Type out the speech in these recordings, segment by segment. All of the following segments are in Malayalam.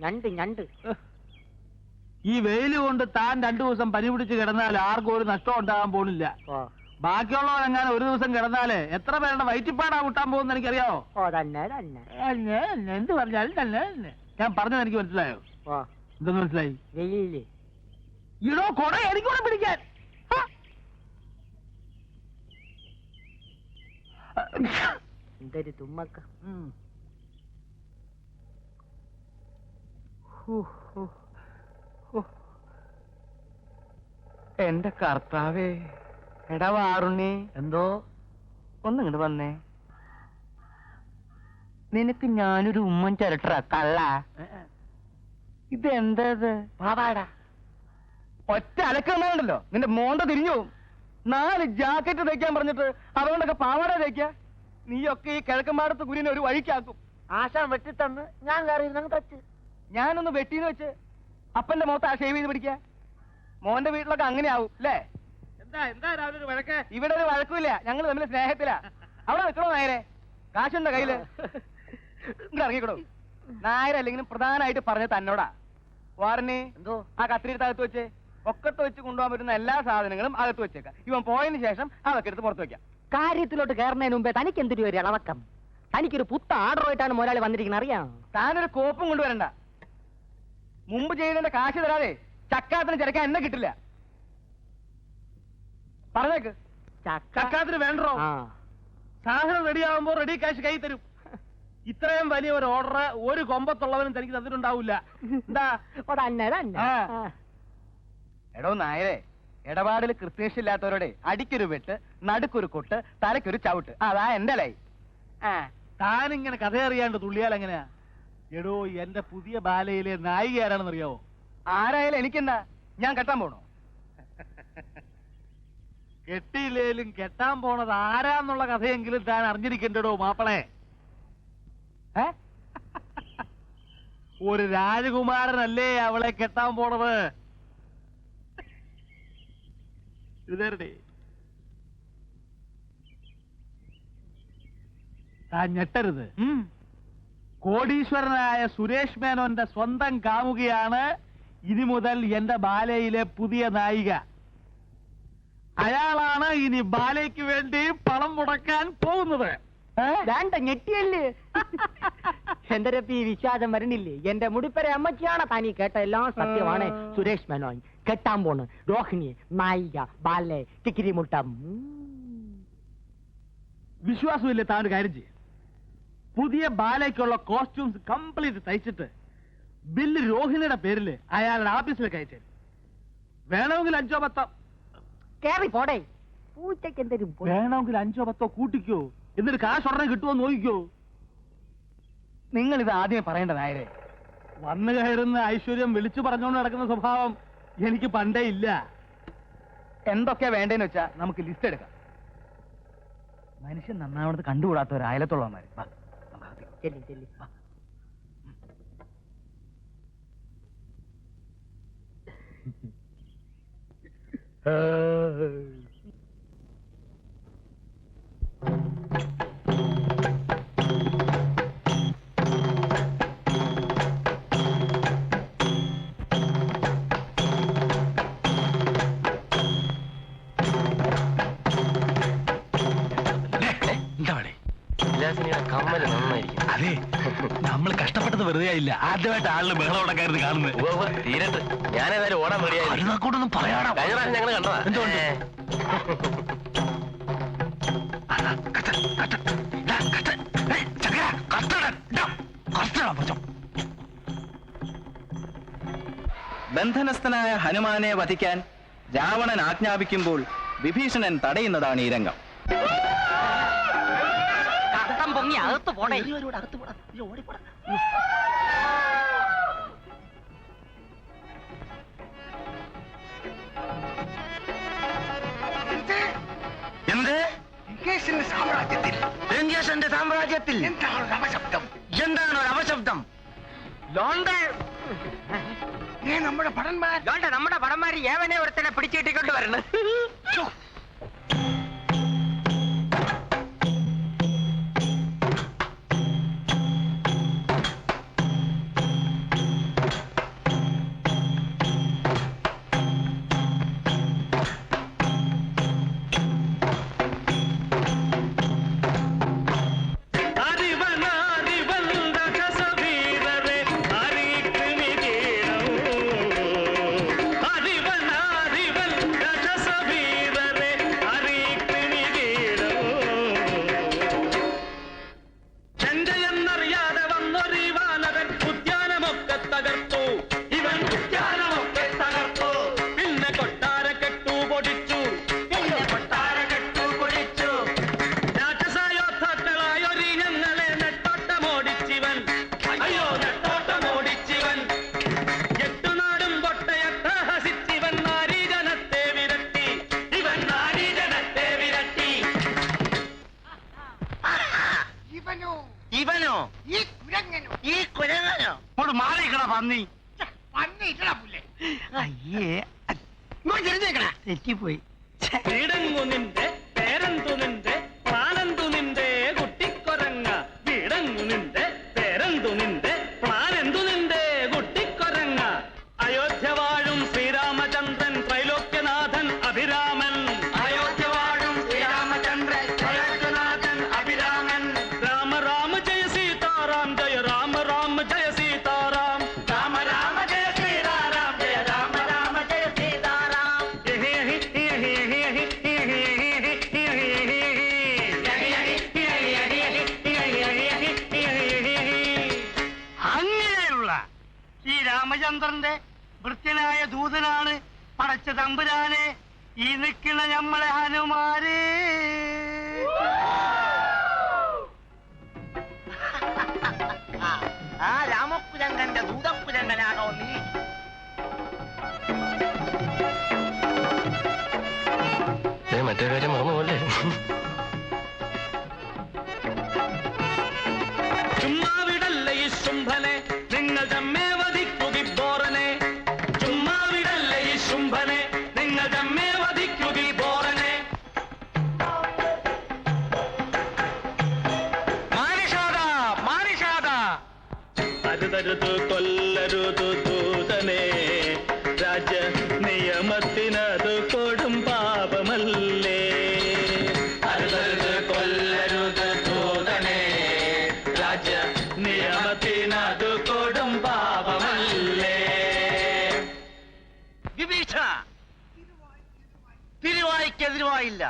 ഞണ്ട് ഞണ്ട്. ഈ വെയില് കൊണ്ട് താൻ 2 ദിവസം പനി പിടിച്ച് കിടന്നാൽ ആർക്കും ഒരു നഷ്ടം ഉണ്ടാകാൻ പോണില്ല. ബാക്കിയുള്ളവരെങ്ങനെ ഒരു ദിവസം കിടന്നാല് എത്ര പേരുടെ വയറ്റിപ്പാടാ വിട്ടാൻ പോകുന്ന എനിക്കറിയാവോ? തന്നെ തന്നെ. എന്ത് പറഞ്ഞാലും തന്നെ. ഞാൻ പറഞ്ഞത് എനിക്ക് മനസ്സിലായോ? എന്തെന്ന് മനസ്സിലായി? വെയില് ഇടോ കൊട എനിക്കൂടെ പിടിക്കാൻ. എന്തൊരു തുമ്മക്ക. എന്റെ കർത്താവേ. എടാ വാറുണ്ണി, എന്തോ ഒന്നിങ്ങോട്ട് വന്നേ. നിനക്ക് ഞാനൊരു ഉമ്മൻ ചിരട്ട കള്ള. ഇതെന്തത്? പാവാടാ. ഒറ്റ അലക്കുണ്ടല്ലോ നിന്റെ മോന്ത തിരിഞ്ഞു പോവും. 4 ജാക്കറ്റ് തയ്ക്കാൻ പറഞ്ഞിട്ട് അതുകൊണ്ടൊക്കെ പാവാട തയ്ക്ക. നീയൊക്കെ ഈ കിഴക്കമ്പാടത്ത് കുരിനെ ഒരു വഴിക്കാക്കും. ആശാൻ വെട്ടിത്തന്ന് ഞാൻ കയറി തച്ച്. ഞാനൊന്ന് വെട്ടിന്ന് വെച്ച് അപ്പന്റെ മുഖത്ത് ആ ഷേവ് ചെയ്ത് പിടിക്ക. മോന്റെ വീട്ടിലൊക്കെ അങ്ങനെ ആവും അല്ലേ? എന്താ രാവിലെ ഒരു വഴക്ക്? ഇവിടെ ഒരു വഴക്കുമില്ല, ഞങ്ങൾ തമ്മിൽ സ്നേഹത്തിലാ. അവിടെ നിൽക്കണോ നായരെ? കാശുണ്ടോ കയ്യില്? ഇങ്ങോട്ട് ഇറങ്ങിക്കോടോ. നായരല്ലെങ്കിലും പ്രധാനമായിട്ട് പറഞ്ഞ തന്നോടാ. വാറിന് എന്തോ ആ കത്തിരിയുടെ അകത്ത് വെച്ച് ഒക്കത്ത് വെച്ച് കൊണ്ടുപോകാൻ പറ്റുന്ന എല്ലാ സാധനങ്ങളും അകത്ത് വെച്ചേക്കാം. ഇവൻ പോയതിനു ശേഷം അതൊക്കെ എടുത്ത് പുറത്ത് വെക്കാം. കാര്യത്തിലോട്ട് കയറുന്നതിന് മുമ്പേ തനിക്ക് എന്തൊരു ഒരു ഇളവക്കം. തനിക്കൊരു പുത്ത ആർഡറുമായിട്ടാണ് മുതലാളി വന്നിരിക്കുന്നത്, അറിയാം. താനൊരു കോപ്പും കൊണ്ടുവരണ്ട. മുമ്പ് ചെയ്തതിന്റെ കാശ് തരാതെ ചക്കാത്തിന് ചിരക്കാൻ എന്നെ കിട്ടില്ല. പറഞ്ഞേക്ക്. ചക്കാത്തിന് വേണ്ടോ? സാധനം റെഡിയാവുമ്പോ റെഡി കാശ് കൈ തരും. ഇത്രയും വലിയ ഒരു ഓർഡർ ഒരു കൊമ്പത്തുള്ളവനും തനിക്ക് തന്നിട്ടുണ്ടാവില്ല. എന്താ? എടോ നായരെ, ഇടപാടിൽ കൃത്യനിഷ്ഠയില്ലാത്തവരോടെ അടിക്കൊരു വെട്ട്, നടുക്കൊരു കൊട്ട്, തലക്കൊരു ചവിട്ട്. അതാ എന്റെ ലൈ. താനിങ്ങനെ കഥ അറിയാണ്ട് തുള്ളിയാൽ എങ്ങനെയാ? എടോ, എന്റെ പുതിയ ബാലയിലെ നായിക ആരാണെന്ന് അറിയാവോ? ആരായാലും എനിക്കെന്താ? ഞാൻ കെട്ടാൻ പോണോ? കെട്ടിയില്ലേലും കെട്ടാൻ പോണത് ആരാന്നുള്ള കഥയെങ്കിലും താൻ അറിഞ്ഞിരിക്കണ്ടോ മാപ്പളെ. ഒരു രാജകുമാരനല്ലേ അവളെ കെട്ടാൻ പോണത്. താൻ ഞെട്ടരുത്. കോടീശ്വരനായ സുരേഷ് മേനോന്റെ സ്വന്തം കാമുകയാണ് ഇനി മുതൽ എന്റെ ബാലയിലെ പുതിയ നായിക. അയാളാണ് ഇനി ബാലയ്ക്ക് വേണ്ടി പണം മുടക്കാൻ പോകുന്നത്. ഞെട്ടിയല്ലേ? എന്റെ രപ്പി വിശ്വാസം വരണില്ലേ? എന്റെ മുടിപ്പര അമ്മച്ചിയാണ് താനീ കേട്ട എല്ലാം സത്യമാണ്. സുരേഷ് മേനോൻ കെട്ടാൻ പോണ് രോഹിണി നായിക ബാലെ കിക്കിരിമുട്ടം. വിശ്വാസമില്ലേ? താൻ ഒരു കാര്യം ചെയ്യും, പുതിയ ബാലയ്ക്കുള്ള കോസ്റ്റ്യൂംസ് കംപ്ലീറ്റ് തയ്ച്ചിട്ട് ബില്ല് രോഹിണിയുടെ പേരില് അയാളുടെ ഓഫീസിലേക്ക് അയച്ചു. വേണമെങ്കിൽ 5-10 കേറി പോടേ. പൂച്ചയ്ക്ക് എന്തൊരു വേണമെങ്കിൽ 5-10 കൂട്ടിക്കോ, എന്നിട്ട് കാശ് ഉടനെ കിട്ടുമോ നോക്കിക്കോ. നിങ്ങൾ ഇത് ആദ്യമേ പറയേണ്ട നായരെ. വന്നു കയറുന്ന ഐശ്വര്യം വിളിച്ചു പറഞ്ഞുകൊണ്ട് നടക്കുന്ന സ്വഭാവം എനിക്ക് പണ്ടേ ഇല്ല. എന്തൊക്കെയാ വേണ്ടേന്ന് വെച്ചാ നമുക്ക് ലിസ്റ്റ് എടുക്കാം. മനുഷ്യൻ നന്നാവണത് കണ്ടുകൂടാത്തവർ അയലത്തുള്ളവന്മാര്. ചെല്ലി ചെല്ലി. കമ്മല് നന്നായിരിക്കും. അതെ, നമ്മൾ കഷ്ടപ്പെട്ടത് വെറുതെ ആയില്ല. ആദ്യമായിട്ട് ആളിന് ബഹളം ഉണ്ടാക്കായിരുന്നു കാണുന്നത്. തീരട്ട് ഞാനേതായാലും ഓടാൻ റെഡിയായി പറയാണോ? കഴിഞ്ഞ പ്രാവശ്യം ഞങ്ങൾ കണ്ടതാ. എന്തുകൊണ്ട്? ബന്ധനസ്ഥനായ ഹനുമാനെ വധിക്കാൻ രാവണൻ ആജ്ഞാപിക്കുമ്പോൾ വിഭീഷണൻ തടയുന്നതാണ് ഈ രംഗം. പൊങ്ങി അകത്ത് പോണേ. എന്ത്? ലങ്കേശന്റെ സാമ്രാജ്യത്തിൽ എന്താണ് ഒരു അപശബ്ദം? നമ്മുടെ പടന്മാര് ഏവനെ ഒരുത്തനെ പിടിച്ചിട്ടിക്കൊണ്ട് വരണം. പന്നി അയ്യേ ഇങ്ങോട്ട് തിരിഞ്ഞേക്കണ തെറ്റിപ്പോയി വീടങ്ങു നിന്റെ പേരെന്തു നിന്റെ പ്ലാനെന്തു നിന്റെ കുട്ടിക്കൊരങ്ങ വീടങ്ങു നിന്റെ പേരെന്തു നിന്റെ പ്ലാനെന്തു നിന്റെ കുട്ടിക്കൊരങ്ങ അയോധ്യ വാഴും ശ്രീരാമചന്ദ്രൻ ത്രൈലോക്യനാഥൻ അഭിരാമൻ അയോധ്യ വാഴും ശ്രീരാമചന്ദ്രൻ ത്രൈലോക്യനാഥൻ അഭിരാമൻ രാമ രാമ ജയ സീതാറാം ജയ രാമ രാമ ജയ സീതാറാം രാമ രാമ ജയ ശ്രീരാം ജയ രാമ രാമ ജയ സീതാറാം അങ്ങനെയുള്ള ശ്രീരാമചന്ദ്രന്റെ വൃത്യനായ ദൂതനാണ് പടച്ച തമ്പുരാനെ ഈ നിൽക്കുന്ന നമ്മളെ ഹനുമാര് ആ രാമപുരങ്കന്റെ ദൂതപുരങ്കനാണോ നീ മറ്റേ കാര്യം മറന്നുപോലെ ചുമ്മാവിടല്ല ഈ ശുംഭനെ നിങ്ങൾ തമ്മേ വധിക്കുകി ബോറനെ ചുമ്മാവിടല്ല ഈ ശുംഭനെ നിങ്ങൾ തമ്മേ വധിക്കുകി ബോറനെ മാനിഷാദ മാനിഷാദ അരുതരുതു കൊല്ലരുതു ദൂതനെ രാജ നിയമത്തിനതു കൊടും പാപമല്ലേ അരുതരുത് കൊല്ലരുത് ദൂതനെ രാജ നിയമത്തിനതു കൊടും പാപമല്ലേ വിഭീഷണ തിരുവായിക്കെതിരുവായില്ല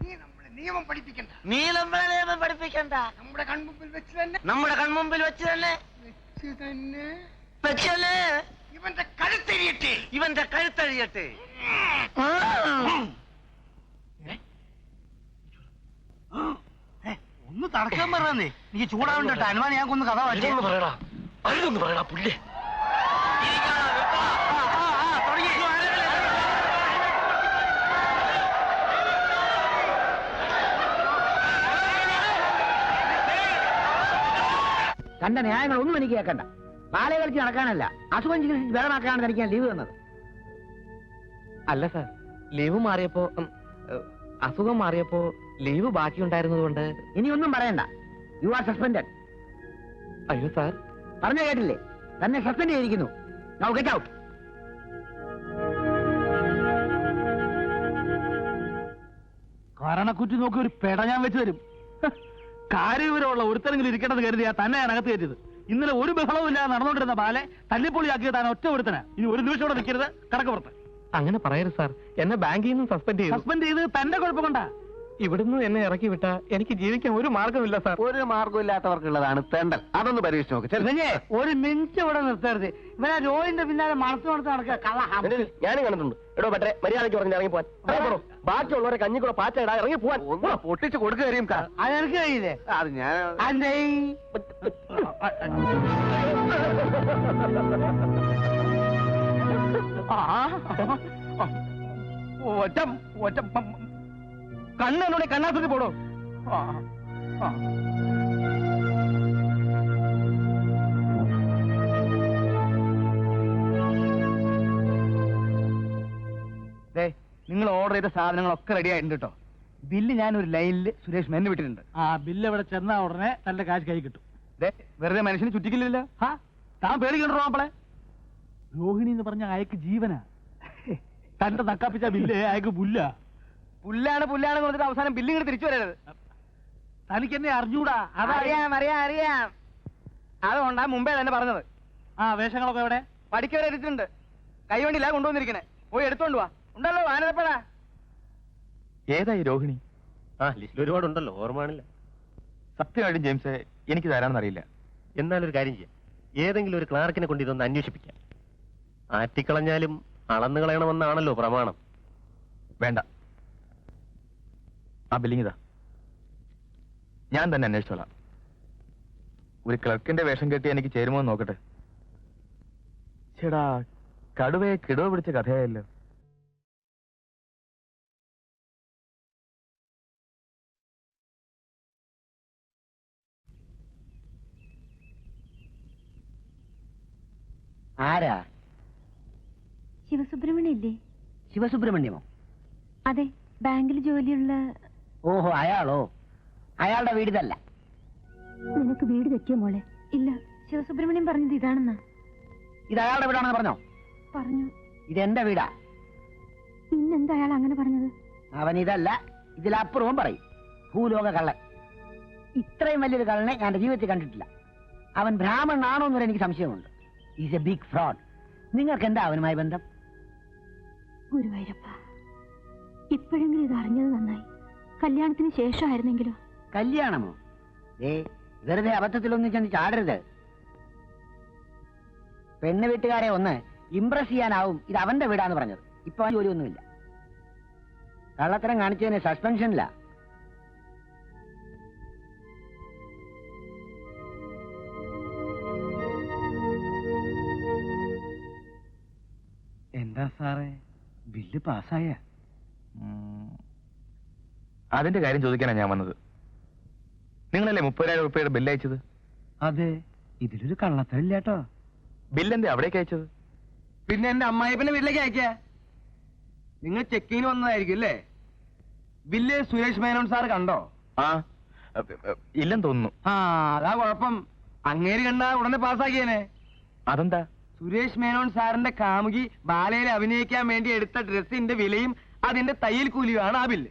നീ നമ്മളെ നിയമം പഠിപ്പിക്കണ്ട നീ നമ്മളെ നിയമം പഠിപ്പിക്കണ്ട നമ്മുടെ കൺമുമ്പിൽ വെച്ച് തന്നെ നമ്മുടെ കൺമുമ്പിൽ വെച്ച് തന്നെ വെച്ചല്ലേ ഇവന്റെ കഴുത്തെരിയട്ടെ ഇവന്റെ കഴുത്തഴിയട്ടെ ഒന്ന് തടക്കാൻ പറഞ്ഞേ നീ ചൂടാവണ്ട അനുമാനം ഞാൻ കൊന്ന് കഥ വായിച്ചു പറയടാ അഴുതൊന്ന് പറയടാ പുല്ലേ തന്റെ ന്യായങ്ങളൊന്നും എനിക്ക് കേൾക്കണ്ട ബാലെ കളിച്ച് നടക്കാനല്ല അസുഖം ചികിത്സിച്ച് ബലമാക്കാനാണ് തനിക്ക് ഞാൻ ലീവ് തന്നത്. അല്ല സാർ ലീവ് മാറിയപ്പോ അസുഖം മാറിയപ്പോ ലീവ് ബാക്കിയുണ്ടായിരുന്നത് കൊണ്ട് ഇനി ഒന്നും പറയണ്ട. You are suspended. അയ്യോ സാർ പറഞ്ഞു കേട്ടില്ലേ? തന്നെ സസ്പെൻഡ് ചെയ്തിരിക്കുന്നു. Now get out. കാരണക്കുറ്റി നോക്കി ഒരു പെട ഞാൻ വെച്ച് തരും. കാര്യവിവരമുള്ള ഒരുത്തരെങ്കിലും ഇരിക്കണമെന്ന് കരുതിയാ തന്നെ ഞാൻ അകത്ത് കയറ്റിയത്. ഇന്നലെ ഒരു ബഹളവും ഇല്ലാതെ നടന്നുകൊണ്ടിരുന്ന ബാലെ തല്ലിപ്പൊളിയാക്കിയത് താൻ ഒറ്റ ഒരുത്തനാ. ഇനി ഒരു നിമിഷം കൂടെ നിൽക്കരുത്, കടക്കപ്പുറത്ത്. അങ്ങനെ പറയരുത് സാർ. എന്നെ ബാങ്കിൽ നിന്നും സസ്പെൻഡ് ചെയ്തു. സസ്പെൻഡ് ചെയ്ത് തന്റെ കുഴപ്പം കൊണ്ടാ. ഇവിടുന്ന് എന്നെ ഇറക്കി വിട്ട എനിക്ക് ജീവിക്കാൻ ഒരു മാർഗമില്ല സാർ. ഒരു മാർഗമില്ലാത്തവർക്കുള്ളതാണ് തെണ്ടൽ. അതൊന്ന് പരീക്ഷിച്ച് നോക്ക്. ഒരു മിനിറ്റ് ഇവിടെ നിർത്തരുത്. ഇവനെ രോഹിന്റെ പിന്നാലെ മണത്ത് നടക്കുക കള്ള. ഞാനും കണ്ടിട്ടുണ്ട്. എടോ പറ്റേ മര്യാദയ്ക്ക് പറഞ്ഞ് ഇറങ്ങി പോവാൻ. ബാക്കിയുള്ളവരെ കഞ്ഞിക്കൂടെ പാറ്റ ഇടാ ഇറങ്ങി പോവാൻ. ഒന്ന് പൊട്ടിച്ച് കൊടുക്കുക കാര്യം. അതെനിക്ക് കഴിയില്ലേ? അത് ഞാൻ അതെ ഒറ്റ ഒറ്റ കണ്ണോടെ കണ്ണാസത്തിൽ പോടോ. നിങ്ങൾ ഓർഡർ ചെയ്ത സാധനങ്ങളൊക്കെ റെഡി ആയിട്ടുണ്ട് കേട്ടോ. ബില്ല് ഞാൻ ഒരു ലൈനിൽ സുരേഷ് മെന്നെ വിട്ടിട്ടുണ്ട്. ആ ബില്ല് ഇവിടെ ചെന്നാ ഉടനെ തന്റെ കാശ് കൈ കിട്ടും. വെറുതെ മനുഷ്യന് ചുറ്റിക്കില്ലല്ലോ. താൻ പേടിക്കണ്ടോ മാപ്പിളെ? രോഹിണി എന്ന് പറഞ്ഞ അയക്ക് ജീവനാ. തന്റെ നക്കാപ്പിച്ച ബില്ല് അയക്ക് പുല്ല. പുല്ലാണ് പറഞ്ഞിട്ട് അവസാനം ബില്ല് ഇങ്ങോട്ട് തിരിച്ചു വരരുത്. തനിക്ക് എന്നെ അറിഞ്ഞൂടാ. അറിയാം അതുകൊണ്ടാ മുമ്പേ തന്നെ പറഞ്ഞത്. ആ വേഷങ്ങളൊക്കെ എവിടെ? പഠിക്കവരെ എടുത്തിട്ടുണ്ട്. കൈവണ്ടിയില്ല കൊണ്ടുവന്നിരിക്കണേ. പോയി എടുത്തോണ്ട് വാ. ഉണ്ടല്ലോ ആനന്ദപ്പെടാ. ഏതായി രോഹിണി? ആ ലിസ്റ്റിൽ ഒരുപാടുണ്ടല്ലോ, ഓർമ്മയാണില്ല. സത്യമായിട്ടും ജെയിംസ് എനിക്ക് തരാമെന്നറിയില്ല. എന്നാലൊരു കാര്യം ചെയ്യാം. ഏതെങ്കിലും ഒരു ക്ലാർക്കിനെ കൊണ്ട് ഇതൊന്ന് അന്വേഷിപ്പിക്കാം. ആറ്റിക്കളഞ്ഞാലും അളന്നു കളയണമെന്നാണല്ലോ പ്രമാണം. വേണ്ട, ആ ബില്ലിംഗ് ഇതാ. ഞാൻ തന്നെ അന്വേഷിച്ചോളാം. ഒരു ക്ലർക്കിന്റെ വേഷം കെട്ടി എനിക്ക് ചേരുമോ എന്ന് നോക്കട്ടെ. ചേടാ, കടുവയെ കിടവ് പിടിച്ച കഥയായല്ലോ. ആരാ? ശിവസുബ്രഹ്മണ്യം ഇല്ലേ? ശിവസുബ്രഹ്മണ്യമോ? അതെ, ബാങ്കിൽ ജോലിയുള്ള. ഓഹോ, അയാളോ? അയാളുടെ വീട് ഇതല്ല. നിനക്ക് വീട് തെറ്റിയോ മോളെ? ഇല്ല, ശിവസുബ്രഹ്മണ്യം പറഞ്ഞത് ഇതാണെന്നാ. ഇത് അയാളുടെ വീടാണെന്ന് പറഞ്ഞോ? പറഞ്ഞു. ഇതെന്റെ വീടാ. പിന്നെന്താ അയാൾ അങ്ങനെ പറഞ്ഞത്? അവൻ ഇതല്ല, ഇതിലപ്പുറവും പറയും. ഭൂലോക കള്ളൻ. ഇത്രയും വലിയൊരു കള്ളനെ ഞാൻ ജീവിതത്തിൽ കണ്ടിട്ടില്ല. അവൻ ബ്രാഹ്മണനാണോ എന്നൊരു എനിക്ക് സംശയമുണ്ട്. Is a big fraud. നിങ്ങൾക്ക് എന്താ അവനുമായി ബന്ധം? ഗുരുവായൂരപ്പ, ഇപ്പോഴെങ്കിലും ഇത് അറിഞ്ഞത് നന്നായി. കല്യാണത്തിന് ശേഷമായിരുന്നെങ്കിലോ? കല്യാണമോ? വെറുതെ അബദ്ധത്തിലൊന്നും ചെന്ന് ചാടരുത്. പെണ്ണ് വീട്ടുകാരെ ഒന്ന് ഇംപ്രസ് ചെയ്യാനാവും ഇത് അവന്റെ വീടാന്ന് പറഞ്ഞത്. ഇപ്പൊ ജോലിയൊന്നുമില്ല. കള്ളത്തരം കാണിച്ചതിന് സസ്പെൻഷനില്ല. എന്താ സാറേ, ബില്ല് പാസ്സായ? അതിന്റെ കാര്യം ചോദിക്കാനാണ് ഞാൻ വന്നത്. നിങ്ങളല്ലേ 30,000 രൂപയുടെ ബില്ല് അയച്ചത്? അതെ, ഇതിലൊരു കള്ളത്തരില്ല കേട്ടോ. ബില്ലെന്തേ അവിടേക്ക് അയച്ചത്? പിന്നെ എന്റെ അമ്മായിപ്പന്റെ വീട്ടിലേക്ക് അയക്കാ. നിങ്ങൾ ചെക്കിങ്ങിന് വന്നതായിരിക്കും അല്ലേ? ബില്ല് സുരേഷ് മേനോൻ സാർ കണ്ടോ? ആ, ഇല്ലെന്ന് തോന്നുന്നു. ആ, അതാ കുഴപ്പം. അങ്ങേര് കണ്ടാ ഉടനെ പാസ്സാക്കിയേനെ. അതെന്താ? സുരേഷ് മേനോൻ സാറിന്റെ കാമുകി ബാലയിൽ അഭിനയിക്കാൻ വേണ്ടി എടുത്ത ഡ്രസ്സിന്റെ വിലയും അതിന്റെ തയ്യൽ കൂലിയുമാണ് ആ ബില്ല്.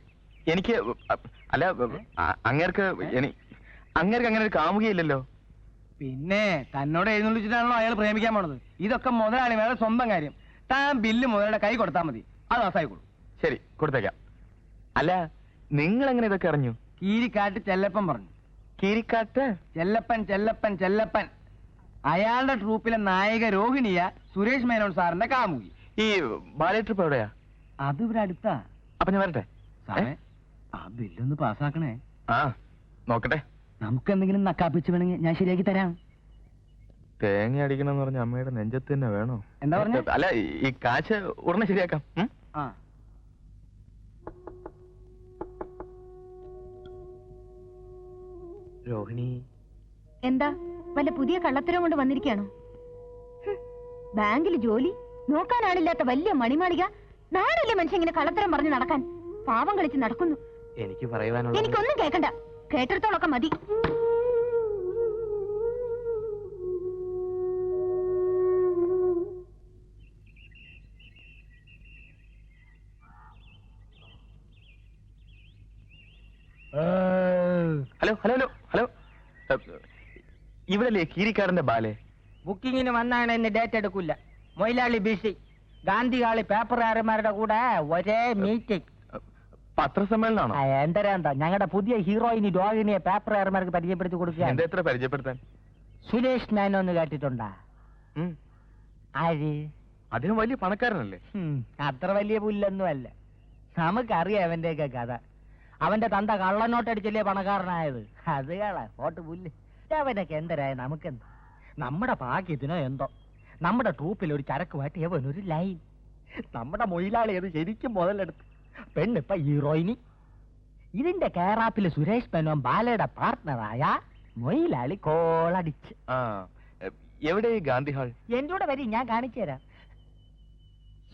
എനിക്ക് അല്ല, അങ്ങേർക്ക് അങ്ങനെ ഒരു കാമുകയില്ലല്ലോ. പിന്നെ തന്നോട് എഴുന്നള്ളിച്ചിട്ടാണല്ലോ അയാൾ പ്രേമിക്കാൻ പോണത്. ഇതൊക്കെ മുതലാളിമാരുടെ സ്വന്തം കാര്യം. താൻ ബില്ല് മുതലാളിയുടെ കൈ കൊടുത്താൽ മതി, അത് പാസ്സായിക്കോളൂ. ശരി, കൊടുത്തേക്കാം. അല്ല, നിങ്ങൾ എങ്ങനെ ഇതൊക്കെ അറിഞ്ഞു? കീരിക്കാട്ട് ചെല്ലപ്പൻ പറഞ്ഞു. കീരിക്കാട്ട് ചെല്ലപ്പൻ അയാളുടെ ട്രൂപ്പിലെ നായിക രോഹിണിയ സുരേഷ് മേനോൻ സാറിന്റെ കാമുകി. ഈ ബാലേ ട്രിപ്പ് എവിടെയാ? അത് ഇവിടെ അടുത്താ. അപ്പൊ ഞാൻ വരട്ടെ? സാറേ, ആ ബില്ലൊന്ന് പാസ്സാക്കണേ. ആ, നോക്കട്ടെ. നമുക്ക് എന്തെങ്കിലും നക്കാപ്പിച്ച് വേണമെങ്കിൽ ഞാൻ ശരിയാക്കി തരാം. തേങ്ങ അടിക്കണം എന്ന് പറഞ്ഞ അമ്മയുടെ നെഞ്ചത്ത് തന്നെ വേണോ? എന്താ പറഞ്ഞ? അല്ല, ഈ കാശ് ഉടനെ ശരിയാക്കാം. ആ, രോഹിണി, എന്താ വല്ല പുതിയ കള്ളത്തരം കൊണ്ട് വന്നിരിക്കുകയാണോ? ബാങ്കിൽ ജോലി, നോക്കാനാളില്ലാത്ത വലിയ മണിമാളിക. നാടല്ലേ മനുഷ്യൻ ഇങ്ങനെ കള്ളത്തരം പറഞ്ഞ് നടക്കാൻ? പാവം കളിച്ച് നടക്കുന്നു. എനിക്ക് പറയുവാനുള്ള എനിക്കൊന്നും കേൾക്കണ്ട, കേട്ടിടത്തോളൊക്കെ മതി. ഹലോ ഹലോ ഹലോ ഹലോ, ഇവിടല്ലേ കീരിക്കാടന്റെ ബാലെ? ബുക്കിങ്ങിന് വന്നാണ് ഇന്ന് ഡേറ്റ് എടുക്കില്ല. മൊയിലാളി ബിസി. ഗാന്ധികാളി പേപ്പറുകാരന്മാരുടെ കൂടെ ഒരേ മീറ്റിംഗ്. പത്രസമ്മേളനാണോ? എന്തരാന്താ ഞങ്ങളുടെ പുതിയ ഹീറോയിനി രോഹിണിയെ പേപ്പറുകാരന്മാർക്ക് പരിചയപ്പെടുത്തി കൊടുക്കുക. എന്താ എത്ര പരിചയപ്പെടുത്താൻ? സുരേഷ് മേനോന്ന് കേട്ടിട്ടുണ്ടാ? ആര്? അദ്ദേഹം വലിയ പണക്കാരനല്ലേ? അത്ര വലിയ പുല്ലൊന്നും അല്ല. നമുക്കറിയാം അവന്റെയൊക്കെ കഥ. അവന്റെ തന്ത കള്ളനോട്ടടിച്ചല്ലേ പണക്കാരനായത്. അത് പോട്ട് പുല്ല്. അവനൊക്കെ എന്തരായ നമുക്കെന്താ? നമ്മുടെ ഭാഗ്യത്തിനോ എന്തോ നമ്മുടെ ട്രൂപ്പിൽ ഒരു ചരക്കുമായിട്ട് എവനൊരു ലൈൻ. നമ്മുടെ മൊയിലാളി അത് ശരിക്കും മുതലെടുത്തു. പെണ്ണിപ്പ ഹീറോയിനി. ഇതിന്റെ കേറാപ്പില് സുരേഷ് മേനോൻ ബാലയുടെ പാർട്ട്ണറായ മൊയിലാളി കോളടിച്ച്. എവിടെ ഗാന്ധി ഹാൾ? എന്റെ കൂടെ വരി, ഞാൻ കാണിച്ചു തരാം.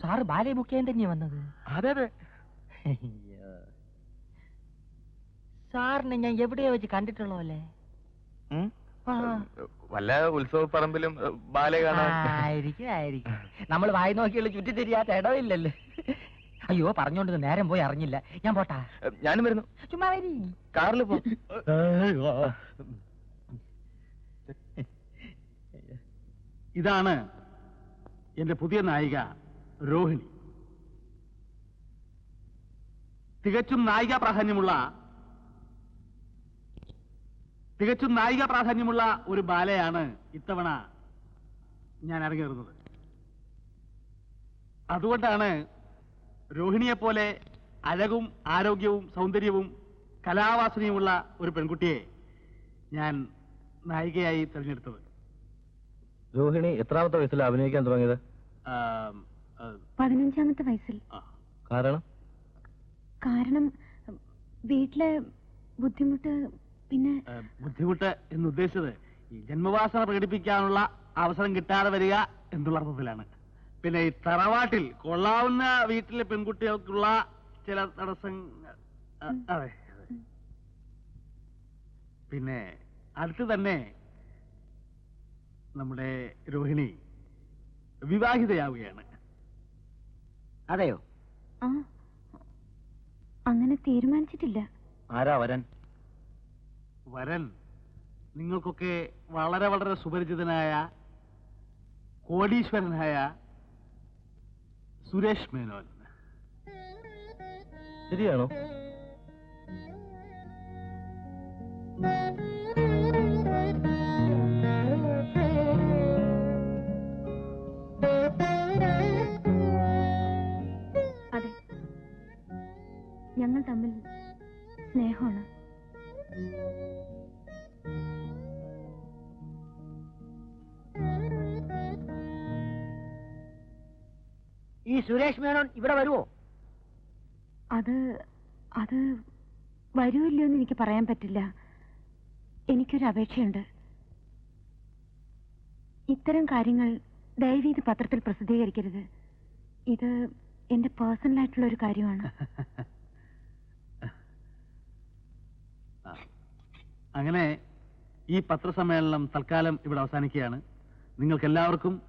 സാറ് ബാലയെ ബുക്ക് ചെയ്യാൻ തന്നെയാ വന്നത്? അതെ അതെ. സാറിനെ ഞാൻ എവിടെയോ വെച്ച് കണ്ടിട്ടുള്ളോ അല്ലേ? വല്ല ഉത്സവ പറമ്പിലും ബാലെ കാണാൻ. ആയിരിക്കും. നമ്മൾ വായി നോക്കിയുള്ള ചുറ്റി തിരിയാത്ത ഇടവില്ലല്ലേ. അയ്യോ, പറഞ്ഞോണ്ട് നേരം പോയി അറിഞ്ഞില്ല. ഞാൻ പോട്ടാ. ഞാനും വരുന്നു. ചുമ്മാ വരി. കാറിൽ പോ. ഇതാണ് എന്റെ പുതിയ നായിക രോഹിണി. തികച്ചും നായിക പ്രാധാന്യമുള്ള ഒരു ബാലയാണ് ഇത്തവണ ഞാൻ അരങ്ങേറുന്നത്. അതുകൊണ്ടാണ് രോഹിണിയെപ്പോലെ അഴകും ആരോഗ്യവും സൗന്ദര്യവും കലാവാസനയുമുള്ള ഒരു പെൺകുട്ടിയെ ഞാൻ നായികയായി തിരഞ്ഞെടുത്തത്. രോഹിണി എത്രാമത്തെ വയസ്സിൽ അഭിനയിക്കാൻ തുടങ്ങിയത്? 15ാമത്തെ വയസ്സിൽ. കാരണം വീട്ടിലെ ബുദ്ധിമുട്ട്. പിന്നെ ബുദ്ധിമുട്ട് എന്നുദ്ദേശിച്ചത് ഈ ജന്മവാസന പ്രകടിപ്പിക്കാനുള്ള അവസരം കിട്ടാതെ വരിക എന്നുള്ള അർത്ഥത്തിലാണ്. പിന്നെ ഈ തറവാട്ടിൽ കൊള്ളാവുന്ന വീട്ടിലെ പെൺകുട്ടികൾക്കുള്ള ചില തടസ്സങ്ങൾ. അതെ. പിന്നെ അടുത്ത് തന്നെ നമ്മുടെ രോഹിണി വിവാഹിതയാവുകയാണ്. അതെയോ? ആ, അങ്ങനെ തീരുമാനിച്ചിട്ടില്ല. ആരാ വരൻ? വരൻ നിങ്ങൾക്കൊക്കെ വളരെ വളരെ സുപരിചിതനായ കോടീശ്വരനായ സുരേഷ് മേനോൻ. ശരിയാണോ? അതെ, ഞങ്ങൾ തമ്മിൽ സ്നേഹമാണ്. ഈ സുരേഷ് മേനോൻ ഇവിടെ വരുവോ? അത് അത് വരുമല്ലോ എന്ന് എനിക്ക് പറയാൻ പറ്റില്ല. എനിക്കൊരു അപേക്ഷയുണ്ട്. ഇത്തരം കാര്യങ്ങൾ ദയവീത് പത്രത്തിൽ പ്രസിദ്ധീകരിക്കരുത്. ഇത് എന്റെ പേഴ്സണൽ ആയിട്ടുള്ള ഒരു കാര്യമാണ്. അങ്ങനെ ഈ പത്രസമ്മേളനം തൽക്കാലം ഇവിടെ അവസാനിക്കുകയാണ്. നിങ്ങൾക്ക് എല്ലാവർക്കും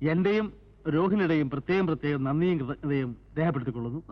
എന്റെയും രോഹിണിയുടെയും പ്രത്യേകം നന്ദിയും കൃതജ്ഞതയും രേഖപ്പെടുത്തിക്കൊള്ളുന്നു.